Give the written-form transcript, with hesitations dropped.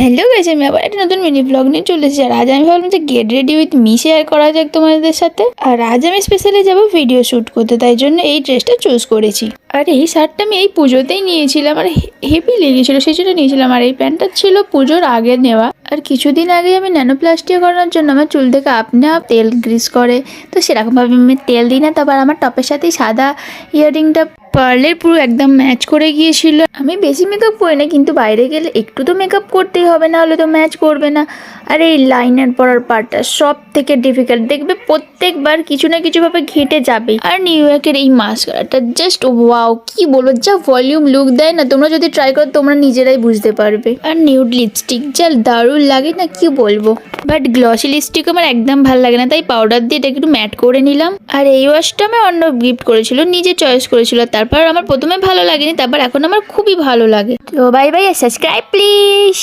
Hello guys, আমি আবার একটা নতুন মিনি ব্লগ নিয়ে চলে এসেছি। আর আজ আমি ভাবলাম যে get ready with me share করা যাক তোমাদের সাথে। আর আজ আমি স্পেশালি যাবো ভিডিও শ্যুট করতে, তাই জন্য এই ড্রেসটা চুজ করেছি। আর এই শার্টটা আমি এই পুজোতেই নিয়েছিলাম, আর হেভি লেগেছিল, সেই জন্য নিয়েছিলাম। আর এই প্যান্টটা ছিল পুজোর আগে নেওয়া। আর কিছুদিন আগে আমি ন্যানোপ্লাস্টিয়া করানোর জন্য আমার চুল থেকে আপনি আপ তেল গ্রিস করে, তো সেরকমভাবে আমি তেল দিই না। তারপর আমার টপের সাথেই সাদা ইয়াররিংটা পার্লের পুরো একদম ম্যাচ করে গিয়েছিল। আমি বেশি মেকআপ করি না, কিন্তু বাইরে গেলে একটু তো মেকআপ করতেই হবে, না হলে তো ম্যাচ করবে না। আর এই লাইনার পরার পার্টটা সব থেকে ডিফিকাল্ট, দেখবে প্রত্যেকবার কিছু না কিছু ভাবে ঘেটে যাবে। আর নিউ ইয়র্কের এই মাস্কারাটা জাস্ট ওয়াও, কি বলবো, যা ভলিউম লুক দেয় না, তোমরা যদি ট্রাই করো তোমরা নিজেরাই বুঝতে পারবে। আর নিউড লিপস্টিক যা দারুণ লাগে না, কি বলবো। বাট গ্লসি লিপস্টিক আমার একদম ভালো লাগে না, তাই পাউডার দিয়ে এটা একটু ম্যাট করে নিলাম। আর এই ওয়াশটা আমার অন্য গিফট করেছিল, নিজে চয়েস করেছিল। তারপর আমার প্রথমে ভালো লাগেনি, তারপর এখন আমার খুবই ভালো লাগে। তো বাই বাই, সাবস্ক্রাইব প্লিজ।